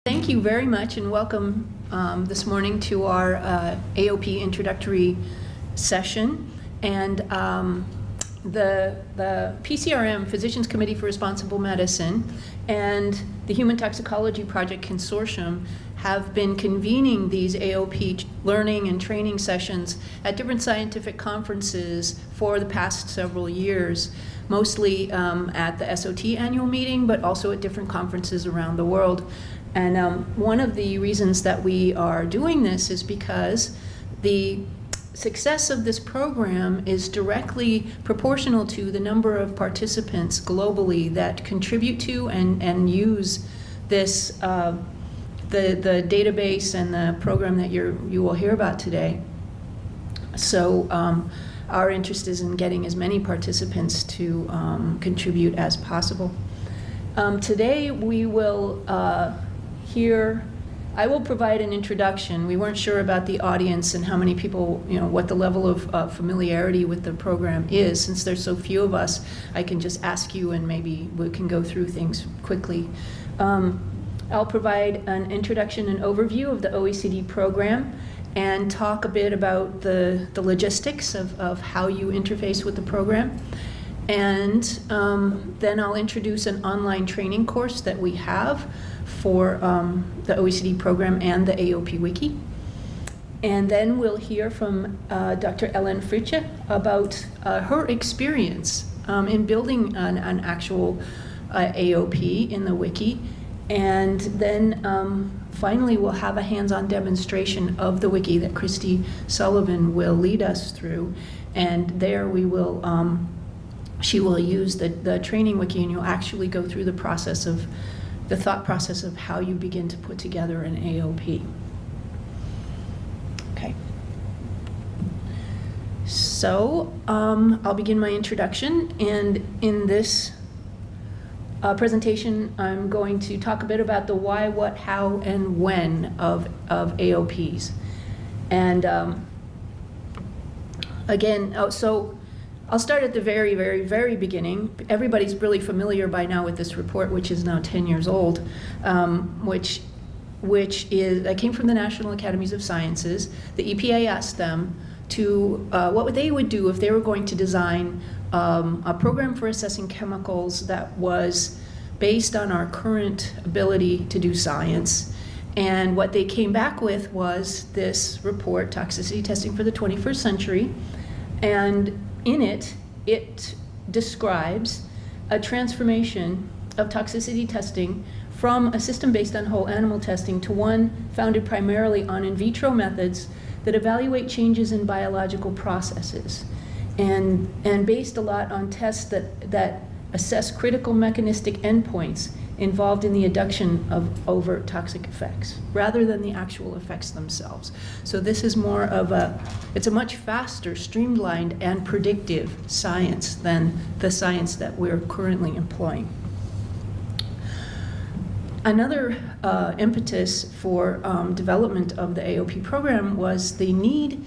Thank you very much and welcome this morning to our AOP introductory session. And the PCRM, Physicians Committee for Responsible Medicine, and the Human Toxicology Project Consortium have been convening these AOP learning and training sessions at different scientific conferences for the past several years, mostly at the SOT annual meeting, but also at different conferences around the world. And one of the reasons that we are doing this is because the success of this program is directly proportional to the number of participants globally that contribute to and use this, the database and the program that you will hear about today. So our interest is in getting as many participants to contribute as possible. Today we will I will provide an introduction. We weren't sure about the audience and how many people, what the level of familiarity with the program is. Since there's so few of us, I can just ask you and maybe we can go through things quickly. I'll provide an introduction and overview of the OECD program and talk a bit about the logistics of how you interface with the program. And then I'll introduce an online training course that we have for the OECD program and the Aop Wiki. And then we'll hear from Dr. Ellen Fritje about her experience in building an actual AOP in the Wiki. And then finally we'll have a hands-on demonstration of the Wiki that Christy Sullivan will lead us through. And there we will, she will use the training Wiki, and you'll actually go through the thought process of how you begin to put together an AOP. Okay. So I'll begin my introduction, and in this presentation I'm going to talk a bit about the why, what, how, and when of AOPs. And again, so I'll start at the very, very, very beginning. Everybody's really familiar by now with this report, which is now 10 years old, which I came from the National Academies of Sciences. The EPA asked them to, what they would do if they were going to design a program for assessing chemicals that was based on our current ability to do science. And what they came back with was this report, Toxicity Testing for the 21st Century. And in it describes a transformation of toxicity testing from a system based on whole animal testing to one founded primarily on in vitro methods that evaluate changes in biological processes, and based a lot on tests that assess critical mechanistic endpoints involved in the induction of overt toxic effects rather than the actual effects themselves. So this is more of it's a much faster, streamlined, and predictive science than the science that we're currently employing. Another impetus for development of the AOP program was the need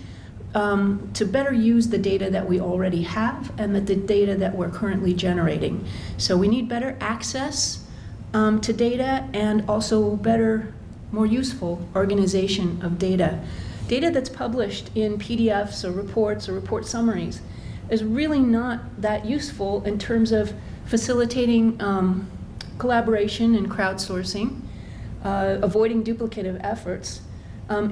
to better use the data that we already have and the data that we're currently generating. So we need better access to data, and also better, more useful organization of data. Data that's published in PDFs or report summaries is really not that useful in terms of facilitating collaboration and crowdsourcing, avoiding duplicative efforts,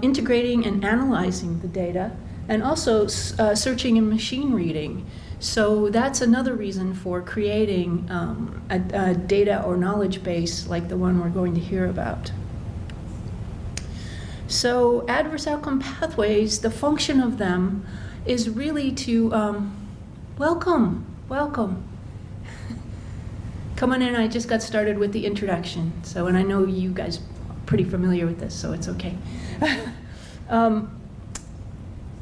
integrating and analyzing the data, and also searching and machine reading. So that's another reason for creating a data or knowledge base like the one we're going to hear about. So adverse outcome pathways, the function of them is really to welcome. Come on in, I just got started with the introduction. So, and I know you guys are pretty familiar with this, so it's okay.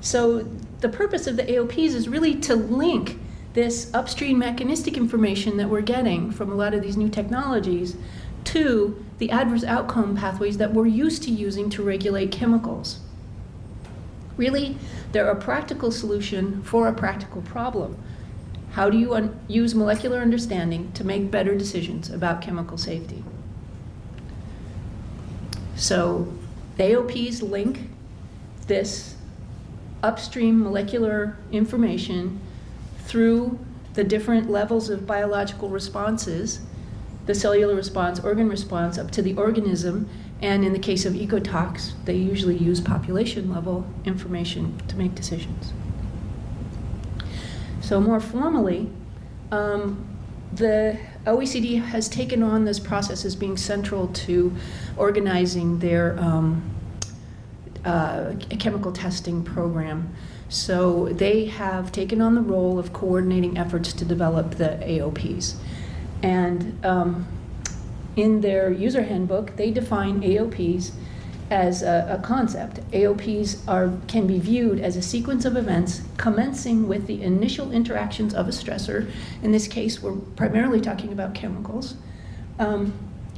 So the purpose of the AOPs is really to link this upstream mechanistic information that we're getting from a lot of these new technologies to the adverse outcome pathways that we're used to using to regulate chemicals. Really, they're a practical solution for a practical problem. How do you use molecular understanding to make better decisions about chemical safety? So the AOPs link this upstream molecular information through the different levels of biological responses, the cellular response, organ response, up to the organism. And in the case of ecotox, they usually use population level information to make decisions. So more formally, the OECD has taken on this process as being central to organizing their chemical testing program. So they have taken on the role of coordinating efforts to develop the AOPs. And in their user handbook, they define AOPs as a concept. AOPs can be viewed as a sequence of events commencing with the initial interactions of a stressor. In this case, we're primarily talking about chemicals,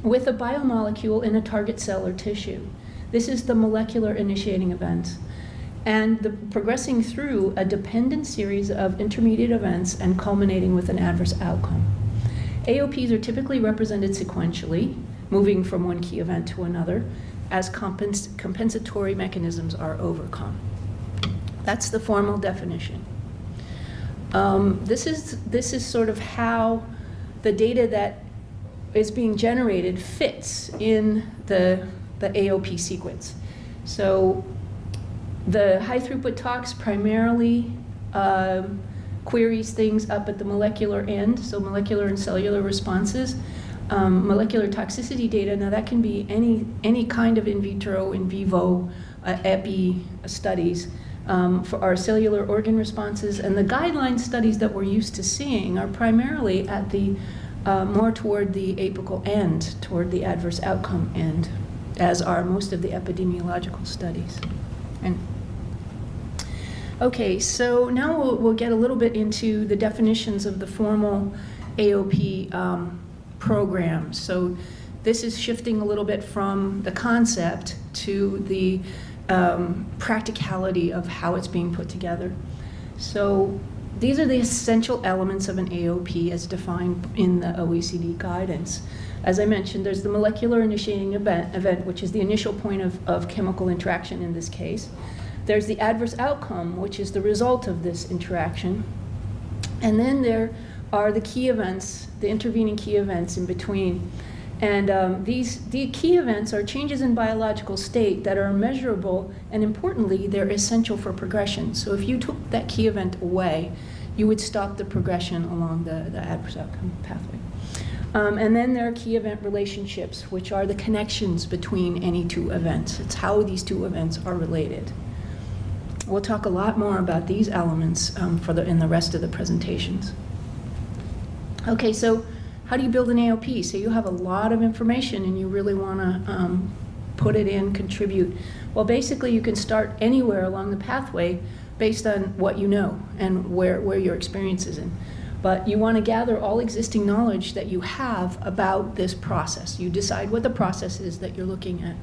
with a biomolecule in a target cell or tissue. This is the molecular initiating event. And progressing through a dependent series of intermediate events and culminating with an adverse outcome. AOPs are typically represented sequentially, moving from one key event to another, as compensatory mechanisms are overcome. That's the formal definition. This is sort of how the data that is being generated fits in the AOP sequence. So the high throughput tox primarily queries things up at the molecular end, so molecular and cellular responses. Molecular toxicity data, now that can be any kind of in vitro, in vivo, epi studies for our cellular organ responses. And the guideline studies that we're used to seeing are primarily at the more toward the apical end, toward the adverse outcome end, as are most of the epidemiological studies. And okay, so now we'll get a little bit into the definitions of the formal AOP program. So this is shifting a little bit from the concept to the practicality of how it's being put together. So these are the essential elements of an AOP as defined in the OECD guidance. As I mentioned, there's the molecular initiating event, which is the initial point of chemical interaction in this case. There's the adverse outcome, which is the result of this interaction. And then there are the key events, the intervening key events in between. And the key events are changes in biological state that are measurable, and importantly, they're essential for progression. So if you took that key event away, you would stop the progression along the adverse outcome pathway. And then there are key event relationships, which are the connections between any two events. It's how these two events are related. We'll talk a lot more about these elements in the rest of the presentations. Okay, so how do you build an AOP? So you have a lot of information and you really want to put it in, contribute. Well, basically you can start anywhere along the pathway based on what you know and where your experience is in. But you want to gather all existing knowledge that you have about this process. You decide what the process is that you're looking at.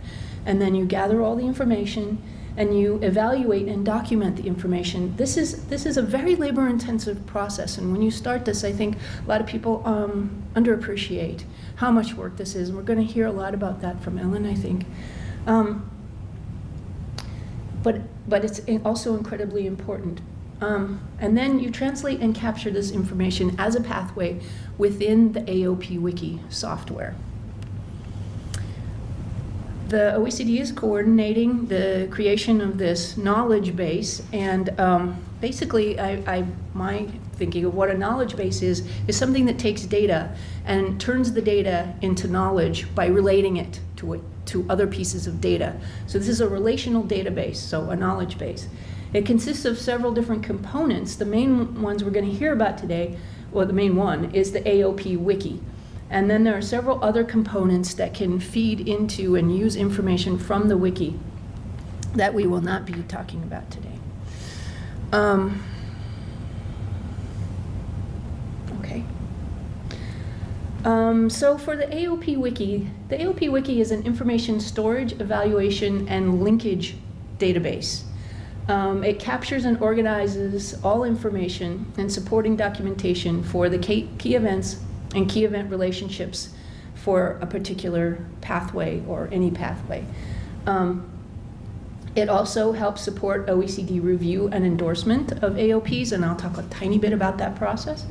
And then you gather all the information and you evaluate and document the information. This is a very labor-intensive process, and when you start this, I think a lot of people underappreciate how much work this is. And we're going to hear a lot about that from Ellen, I think. But it's also incredibly important. And then you translate and capture this information as a pathway within the Aop Wiki software. The OECD is coordinating the creation of this knowledge base, and basically my thinking of what a knowledge base is something that takes data and turns the data into knowledge by relating it to other pieces of data. So this is a relational database, so a knowledge base. It consists of several different components. The main ones we're going to hear about today, well, the main one is the Aop Wiki. And then there are several other components that can feed into and use information from the wiki that we will not be talking about today. Okay. So for the Aop Wiki is an information storage, evaluation, and linkage database. It captures and organizes all information and supporting documentation for the key events and key event relationships for a particular pathway or any pathway. It also helps support OECD review and endorsement of AOPs, and I'll talk a tiny bit about that process.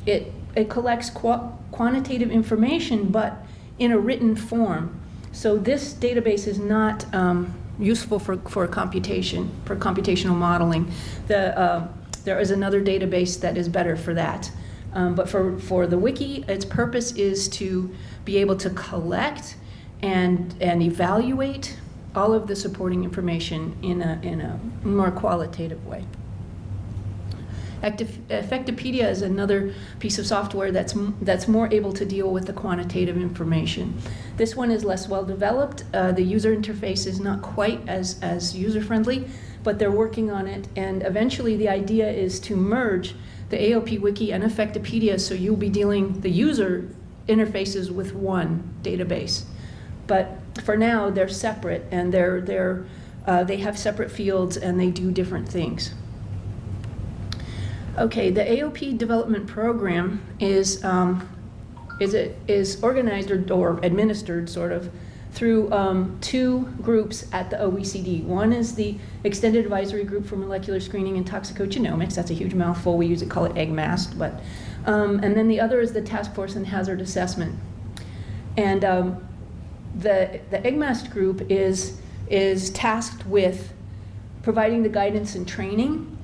It collects quantitative information, but in a written form. So this database is not useful for computation, for computational modeling. There is another database that is better for that. But for the wiki, its purpose is to be able to collect and evaluate all of the supporting information in a more qualitative way. Effectipedia is another piece of software that's more able to deal with the quantitative information. This one is less well developed. The user interface is not quite as user-friendly, but they're working on it, and eventually the idea is to merge the Aop Wiki and Effectipedia, so you'll be dealing the user interfaces with one database. But for now, they're separate, and they have separate fields, and they do different things. Okay, the Aop Development Program is organized or administered sort of through two groups at the OECD. One is the Extended Advisory Group for Molecular Screening and Toxicogenomics. That's a huge mouthful. We usually call it EGMAST, but and then the other is the Task Force on Hazard Assessment. And the EGMAST group is tasked with providing the guidance and training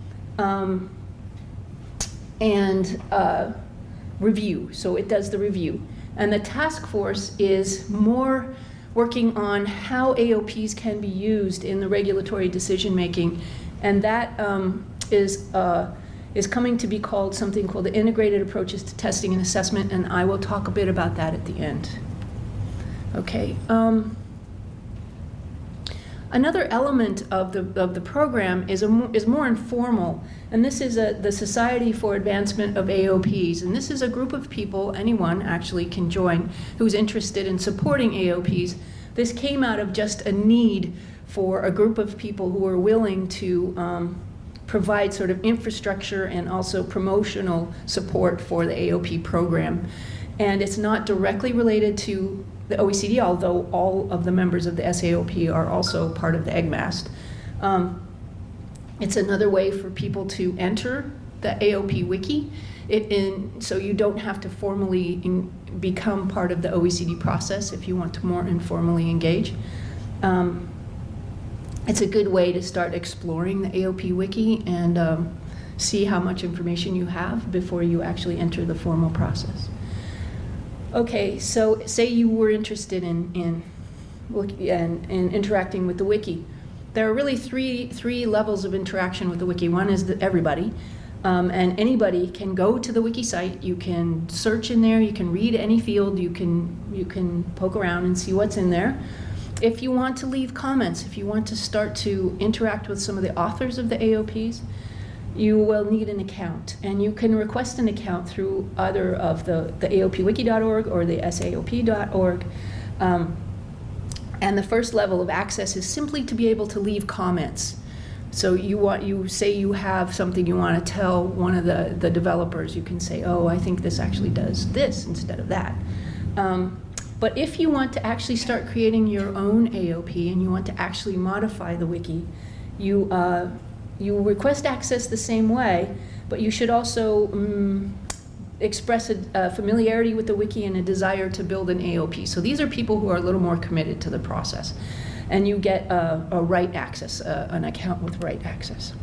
and review. So it does the review. And the task force is more working on how AOPs can be used in the regulatory decision making. And that is coming to be called something called the Integrated Approaches to Testing and Assessment, and I will talk a bit about that at the end. Okay. Another element of the program is more informal, and this is the Society for Advancement of AOPs, and this is a group of people, anyone actually can join, who's interested in supporting AOPs. This came out of just a need for a group of people who are willing to provide sort of infrastructure and also promotional support for the AOP program. And it's not directly related to the OECD, although all of the members of the SAOP are also part of the EGMAST. It's another way for people to enter the Aop Wiki, so you don't have to formally become part of the OECD process if you want to more informally engage. It's a good way to start exploring the Aop Wiki and see how much information you have before you actually enter the formal process. Okay, so say you were interested in interacting with the wiki. There are really three levels of interaction with the wiki. One is everybody, and anybody can go to the wiki site. You can search in there. You can read any field. You can poke around and see what's in there. If you want to leave comments, if you want to start to interact with some of the authors of the AOPs, you will need an account, and you can request an account through either of the aopwiki.org or the saop.org. And the first level of access is simply to be able to leave comments. So you say you have something you want to tell one of the developers, you can say, oh, I think this actually does this instead of that. But if you want to actually start creating your own AOP and you want to actually modify the wiki, you request access the same way, but you should also express a familiarity with the wiki and a desire to build an AOP. So these are people who are a little more committed to the process. And you get a right access, an account with right access.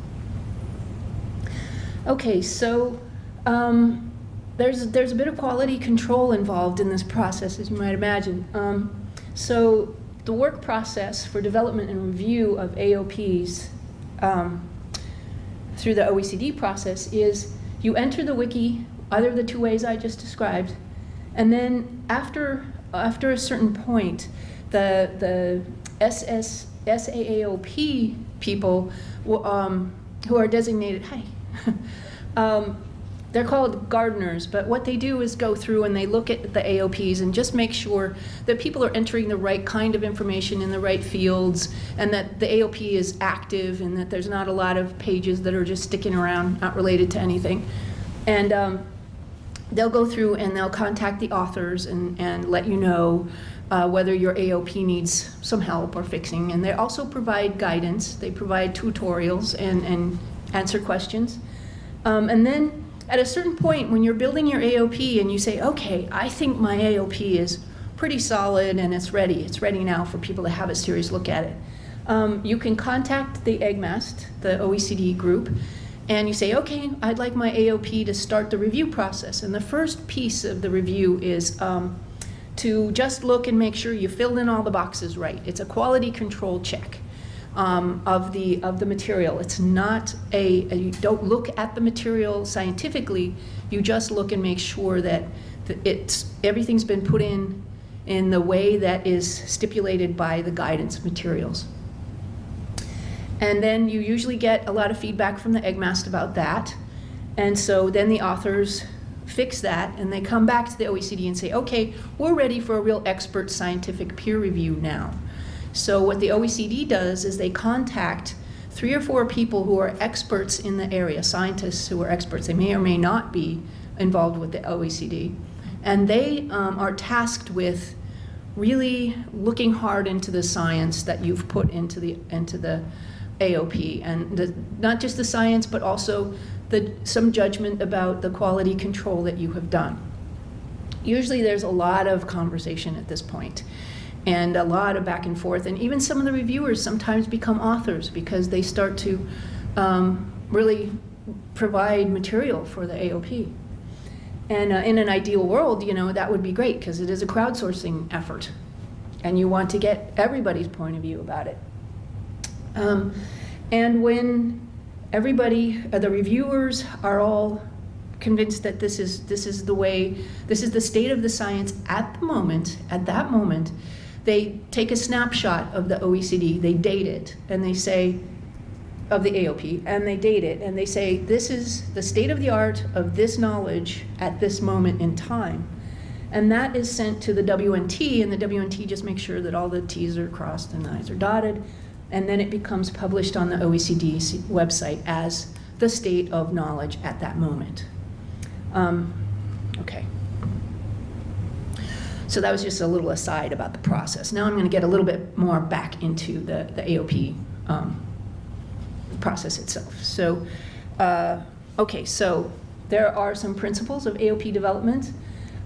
Okay, so there's a bit of quality control involved in this process, as you might imagine. So the work process for development and review of AOPs through the OECD process is you enter the wiki, either of the two ways I just described, and then after a certain point, the SAAOP people who are designated, they're called gardeners, but what they do is go through and they look at the AOPs and just make sure that people are entering the right kind of information in the right fields, and that the AOP is active, and that there's not a lot of pages that are just sticking around, not related to anything. And they'll go through and they'll contact the authors and let you know whether your AOP needs some help or fixing. And they also provide guidance. They provide tutorials and answer questions. And then at a certain point, when you're building your AOP and you say, okay, I think my AOP is pretty solid and it's ready. It's ready now for people to have a serious look at it. You can contact the EGMAST, the OECD group, and you say, okay, I'd like my AOP to start the review process. And the first piece of the review is to just look and make sure you filled in all the boxes right. It's a quality control check of the material. It's not you don't look at the material scientifically, you just look and make sure that everything's been put in the way that is stipulated by the guidance materials. And then you usually get a lot of feedback from the EGMAST about that. And so then the authors fix that and they come back to the OECD and say, okay, we're ready for a real expert scientific peer review now. So what the OECD does is they contact 3 or 4 people who are experts in the area, scientists who are experts. They may or may not be involved with the OECD. And they are tasked with really looking hard into the science that you've put into the AOP, and not just the science, but also some judgment about the quality control that you have done. Usually there's a lot of conversation at this point, and a lot of back and forth, and even some of the reviewers sometimes become authors because they start to really provide material for the AOP. And in an ideal world, that would be great because it is a crowdsourcing effort, and you want to get everybody's point of view about it. And when everybody, the reviewers are all convinced that this is the state of the science at that moment, they take a snapshot of the OECD, they date it, and they say, of the AOP, and they date it, and they say, this is the state of the art of this knowledge at this moment in time. And that is sent to the WNT, and the WNT just makes sure that all the T's are crossed and the I's are dotted, and then it becomes published on the OECD website as the state of knowledge at that moment. Okay. So that was just a little aside about the process. Now I'm going to get a little bit more back into the AOP process itself. So, okay, so there are some principles of AOP development.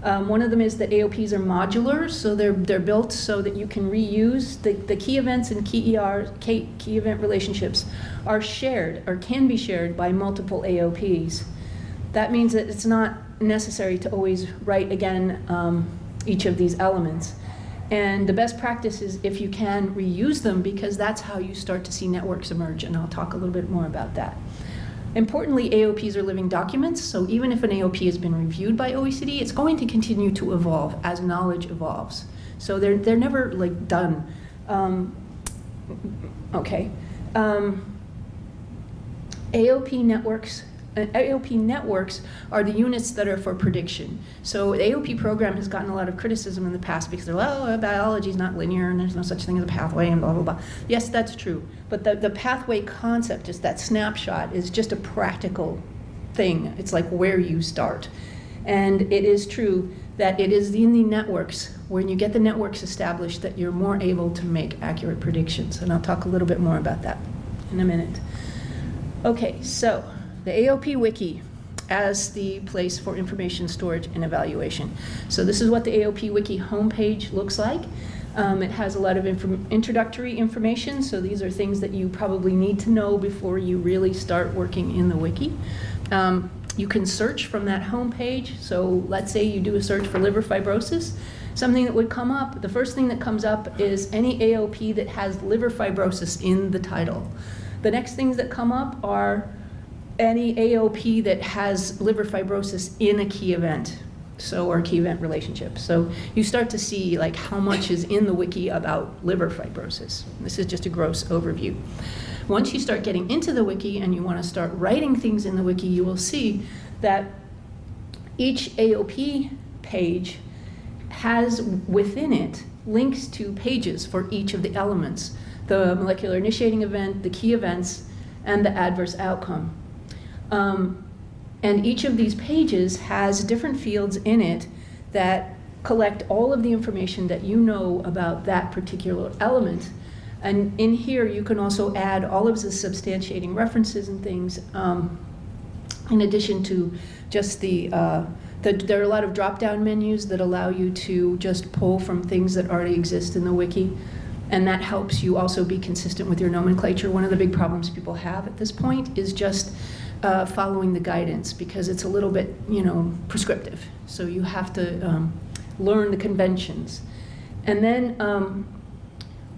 One of them is that AOPs are modular, so they're built so that you can reuse. The key events and key event relationships are shared or can be shared by multiple AOPs. That means that it's not necessary to always write again each of these elements. And the best practice is if you can reuse them, because that's how you start to see networks emerge, and I'll talk a little bit more about that. Importantly, AOPs are living documents, so even if an AOP has been reviewed by OECD, it's going to continue to evolve as knowledge evolves. So they're never like done. Okay. AOP networks are the units that are for prediction. So the AOP program has gotten a lot of criticism in the past because they're, well, biology is not linear and there's no such thing as a pathway and blah, blah, blah. Yes, that's true. But the pathway concept, just that snapshot, is just a practical thing. It's like where you start. And it is true that it is in the networks, when you get the networks established, that you're more able to make accurate predictions. And I'll talk a little bit more about that in a minute. Okay, so the Aop Wiki as the place for information storage and evaluation. So this is what the Aop Wiki homepage looks like. It has a lot of introductory information, so these are things that you probably need to know before you really start working in the wiki. You can search from that homepage, so let's say you do a search for liver fibrosis. Something that would come up, the first thing that comes up is any AOP that has liver fibrosis in the title. The next things that come up are any AOP that has liver fibrosis in a key event, or key event relationship. So you start to see like how much is in the wiki about liver fibrosis. This is just a gross overview. Once you start getting into the wiki and you want to start writing things in the wiki, you will see that each AOP page has within it links to pages for each of the elements: the molecular initiating event, the key events, and the adverse outcome. And each of these pages has different fields in it that collect all of the information that you know about that particular element. And in here, you can also add all of the substantiating references and things, in addition to just there are a lot of drop-down menus that allow you to just pull from things that already exist in the wiki. And that helps you also be consistent with your nomenclature. One of the big problems people have at this point is just following the guidance, because it's a little bit, prescriptive. So you have to learn the conventions. And then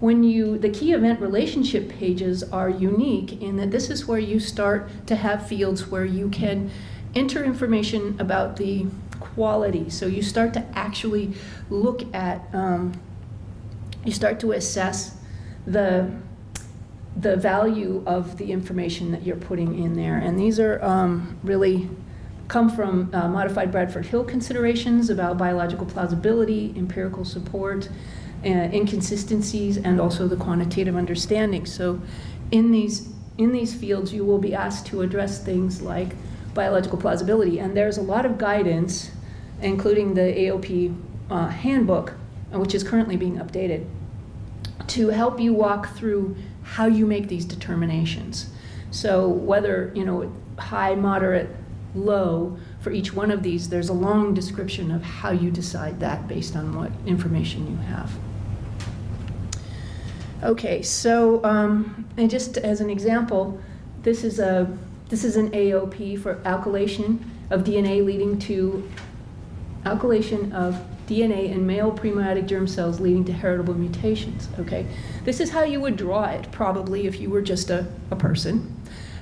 the key event relationship pages are unique in that this is where you start to have fields where you can enter information about the quality. So you start to actually look at, you start to assess the value of the information that you're putting in there. And these are really come from modified Bradford Hill considerations about biological plausibility, empirical support, inconsistencies, and also the quantitative understanding. So in these fields, you will be asked to address things like biological plausibility. And there's a lot of guidance, including the Aop handbook, which is currently being updated, to help you walk through how you make these determinations. So whether, high, moderate, low, for each one of these, there's a long description of how you decide that based on what information you have. Okay, so and just as an example, this is an AOP for alkylation of DNA leading to alkylation of DNA in male premeiotic germ cells leading to heritable mutations. Okay, this is how you would draw it probably if you were just a person.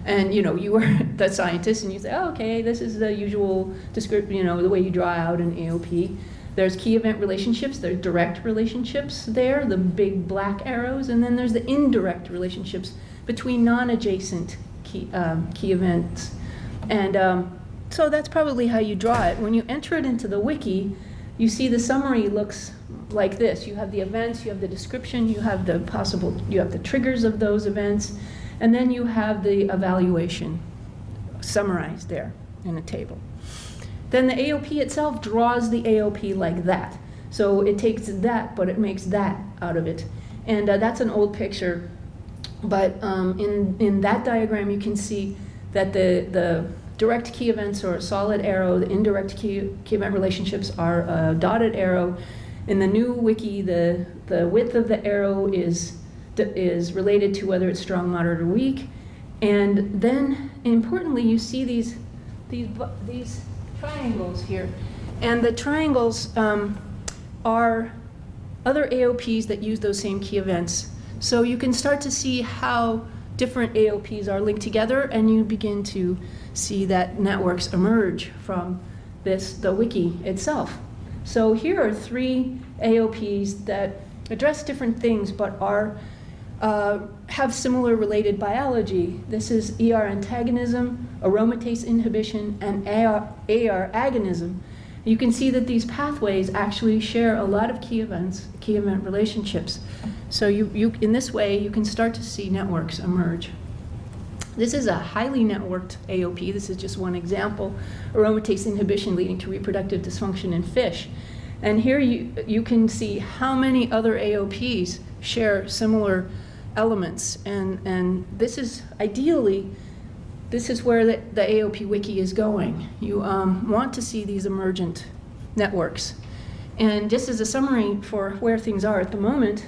And you were the scientist, and you say, oh, okay, this is the usual description, the way you draw out an AOP. There's key event relationships, there's direct relationships there, the big black arrows, and then there's the indirect relationships between non-adjacent key events. And so that's probably how you draw it. When you enter it into the wiki, you see the summary looks like this. You have the events, you have the description, you have the triggers of those events, and then you have the evaluation summarized there in a table. Then the AOP itself draws the AOP like that. So it takes that, but it makes that out of it. And that's an old picture. But in that diagram, you can see that the direct key events are a solid arrow. The indirect key event relationships are a dotted arrow. In the new wiki, the width of the arrow is related to whether it's strong, moderate, or weak. And then, importantly, you see these triangles here. And the triangles are other AOPs that use those same key events. So you can start to see how different AOPs are linked together, and you begin to see that networks emerge from the wiki itself. So here are 3 AOPs that address different things but have similar related biology. This is ER antagonism, aromatase inhibition, and AR agonism. You can see that these pathways actually share a lot of key event relationships. So in this way, you can start to see networks emerge. This is a highly networked AOP. This is just one example. Aromatase inhibition leading to reproductive dysfunction in fish. And here you can see how many other AOPs share similar elements. And this is ideally, this is where the AOP wiki is going. You want to see these emergent networks. And just as a summary for where things are at the moment,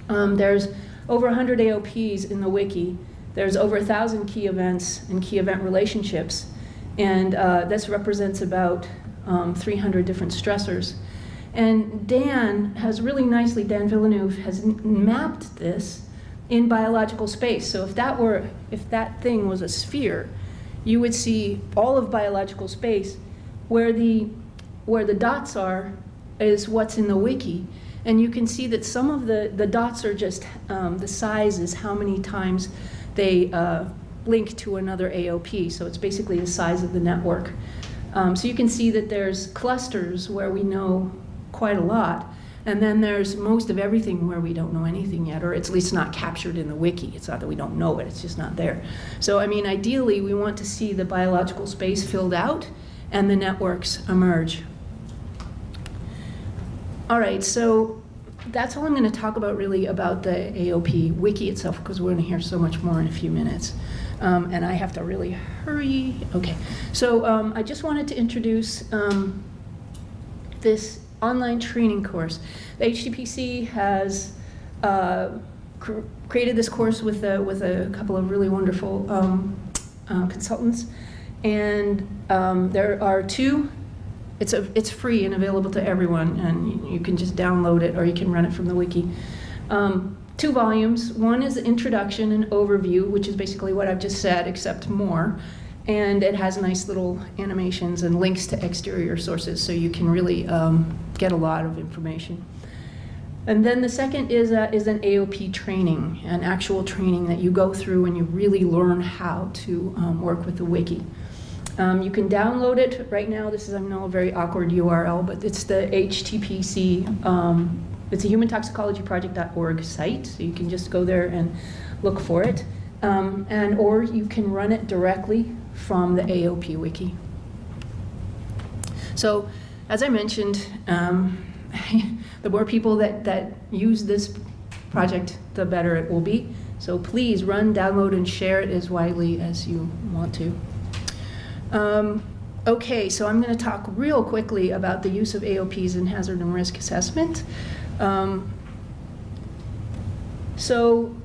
there's over 100 AOPs in the wiki. There's over 1,000 key events and key event relationships. And this represents about 300 different stressors. And Dan Villeneuve has mapped this in biological space. So if that thing was a sphere, you would see all of biological space. Where the dots are is what's in the wiki. And you can see that some of the dots are just the size is how many times they link to another AOP. So it's basically the size of the network. So you can see that there's clusters where we know quite a lot. And then there's most of everything where we don't know anything yet, or it's at least not captured in the wiki. It's not that we don't know it, it's just not there. So, I mean, ideally, we want to see the biological space filled out and the networks emerge. All right, so that's all I'm going to talk about really about the Aop Wiki itself, because we're going to hear so much more in a few minutes. And I have to really hurry. Okay, so I just wanted to introduce this online training course. The HTPC has created this course with a couple of really wonderful consultants, and there are two. It's free and available to everyone, and you can just download it or you can run it from the wiki. 2 volumes. One is the introduction and overview, which is basically what I've just said, except more. And it has nice little animations and links to exterior sources, so you can really get a lot of information. And then the second is an AOP training, an actual training that you go through and you really learn how to work with the wiki. You can download it right now. This is, I know, a very awkward URL, but it's the HTPC, it's a humantoxicologyproject.org site, so you can just go there and look for it. Or you can run it directly from the AOP Wiki. So, as I mentioned, the more people that use this project, the better it will be. So please run, download, and share it as widely as you want to. Okay, so I'm going to talk real quickly about the use of AOPs in hazard and risk assessment. So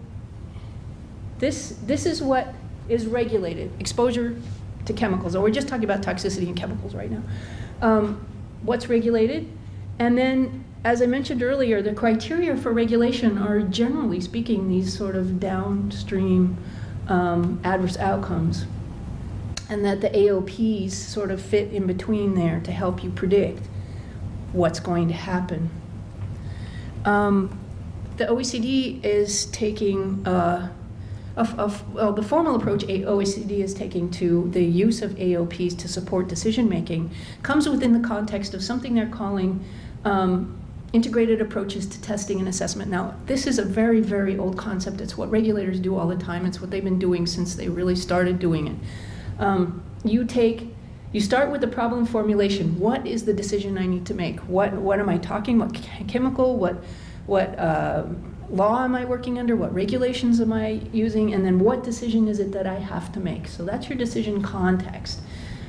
this is what is regulated, exposure to chemicals. Or we're just talking about toxicity and chemicals right now. What's regulated? And then, as I mentioned earlier, the criteria for regulation are, generally speaking, these sort of downstream adverse outcomes. And that the AOPs sort of fit in between there to help you predict what's going to happen. The OECD is taking, well, the formal approach OECD is taking to the use of AOPs to support decision-making comes within the context of something they're calling integrated approaches to testing and assessment. Now, this is a very, very old concept. It's what regulators do all the time. It's what they've been doing since they really started doing it. You start with the problem formulation. What is the decision I need to make? What am I talking? What chemical? What law am I working under? What regulations am I using? And then what decision is it that I have to make? So that's your decision context.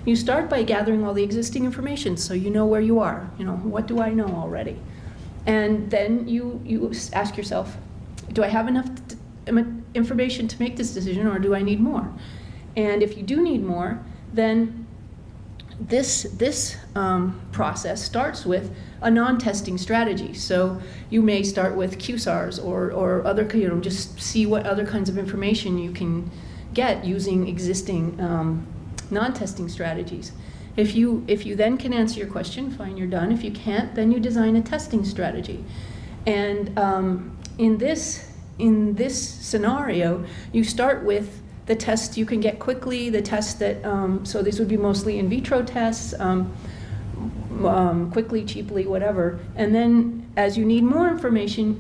You start by gathering all the existing information, so you know where you are. You know, what do I know already? And then you ask yourself, do I have enough information to make this decision, or do I need more? And if you do need more, then this process starts with a non-testing strategy. So you may start with QSARs or other, just see what other kinds of information you can get using existing non-testing strategies. If you then can answer your question, fine, you're done. If you can't, then you design a testing strategy. And in this scenario, you start with the tests you can get quickly, the tests that, so these would be mostly in vitro tests, quickly, cheaply, whatever. And then as you need more information,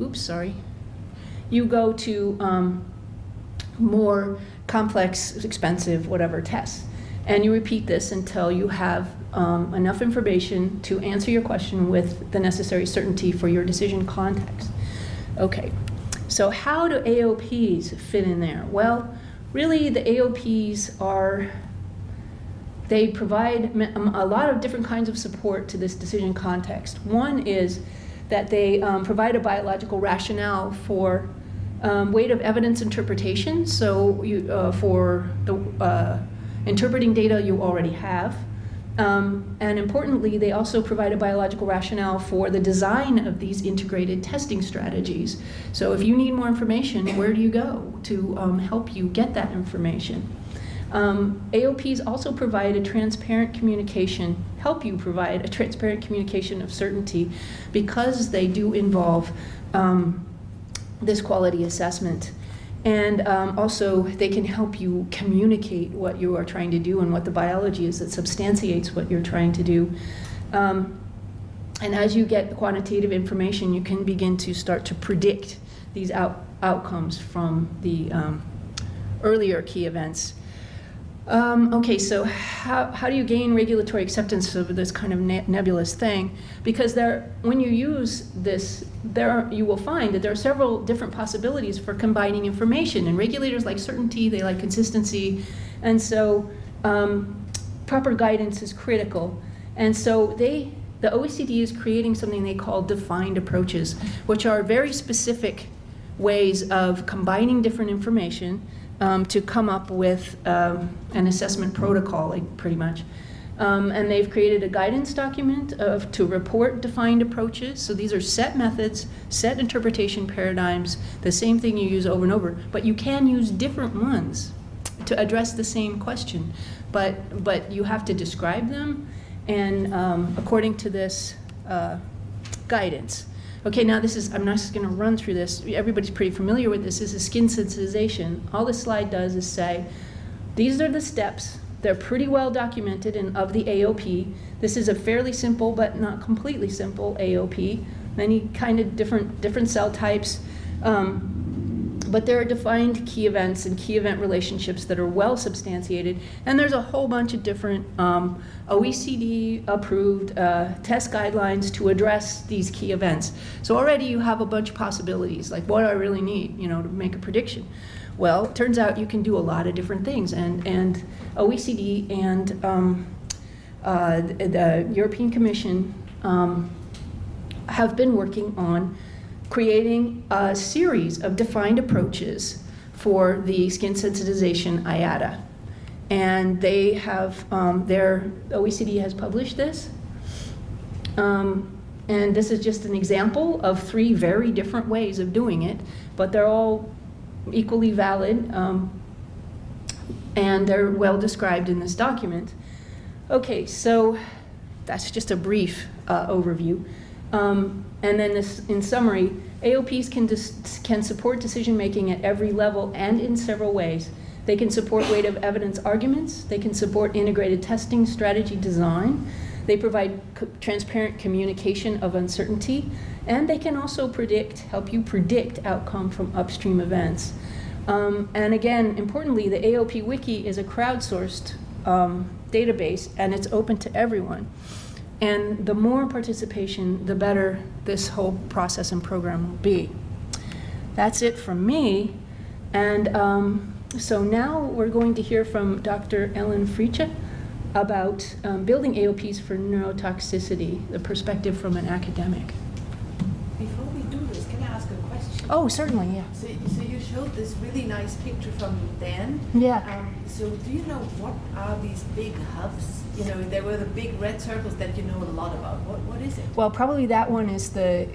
you go to more complex, expensive, whatever tests. And you repeat this until you have enough information to answer your question with the necessary certainty for your decision context. Okay, so how do AOPs fit in there? Well, really, the AOPs they provide a lot of different kinds of support to this decision context. One is that they provide a biological rationale for weight of evidence interpretation. So for the interpreting data you already have. And importantly, they also provide a biological rationale for the design of these integrated testing strategies. So if you need more information, where do you go to help you get that information? AOPs also provide a transparent communication, help you provide a transparent communication of certainty, because they do involve this quality assessment. And also, they can help you communicate what you are trying to do and what the biology is that substantiates what you're trying to do. And as you get quantitative information, you can begin to start to predict these outcomes from the earlier key events. Okay, so how do you gain regulatory acceptance of this kind of nebulous thing? Because when you use this, you will find that there are several different possibilities for combining information. And regulators like certainty, they like consistency. And so proper guidance is critical. And so the OECD is creating something they call defined approaches, which are very specific ways of combining different information to come up with an assessment protocol, like pretty much. And they've created a guidance document to report defined approaches. So these are set methods, set interpretation paradigms, the same thing you use over and over, but you can use different ones to address the same question. But you have to describe them, and according to this guidance. Okay, now I'm not just going to run through this. Everybody's pretty familiar with this. This is skin sensitization. All this slide does is say, these are the steps. They're pretty well documented of the AOP. This is a fairly simple, but not completely simple AOP. Many kind of different cell types. But there are defined key events and key event relationships that are well substantiated. And there's a whole bunch of different OECD approved test guidelines to address these key events. So already you have a bunch of possibilities, like what do I really need, to make a prediction? Well, it turns out you can do a lot of different things. And OECD and the European Commission have been working on creating a series of defined approaches for the skin sensitization IATA. And they have, their OECD has published this. And this is just an example of 3 very different ways of doing it, but they're all equally valid, and they're well described in this document. Okay, so that's just a brief overview. And then this, in summary, AOPs can support decision-making at every level and in several ways. They can support weight of evidence arguments. They can support integrated testing strategy design. They provide transparent communication of uncertainty. And they can also help you predict outcome from upstream events. And again, importantly, the Aop Wiki is a crowdsourced database, and it's open to everyone. And the more participation, the better this whole process and program will be. That's it from me. And so now we're going to hear from Dr. Ellen Friche about building AOPs for neurotoxicity, the perspective from an academic. Before we do this, can I ask a question? Oh, certainly, yeah. So you showed this really nice picture from Dan. Yeah. So do you know what are these big hubs? There were the big red circles that you know a lot about. What is it? Well, probably that one is the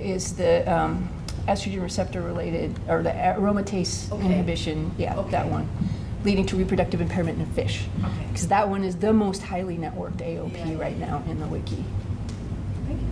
estrogen receptor related, or the aromatase inhibition. Yeah, that one, leading to reproductive impairment in fish. Okay. Because that one is the most highly networked AOP right now in the wiki. Thank you.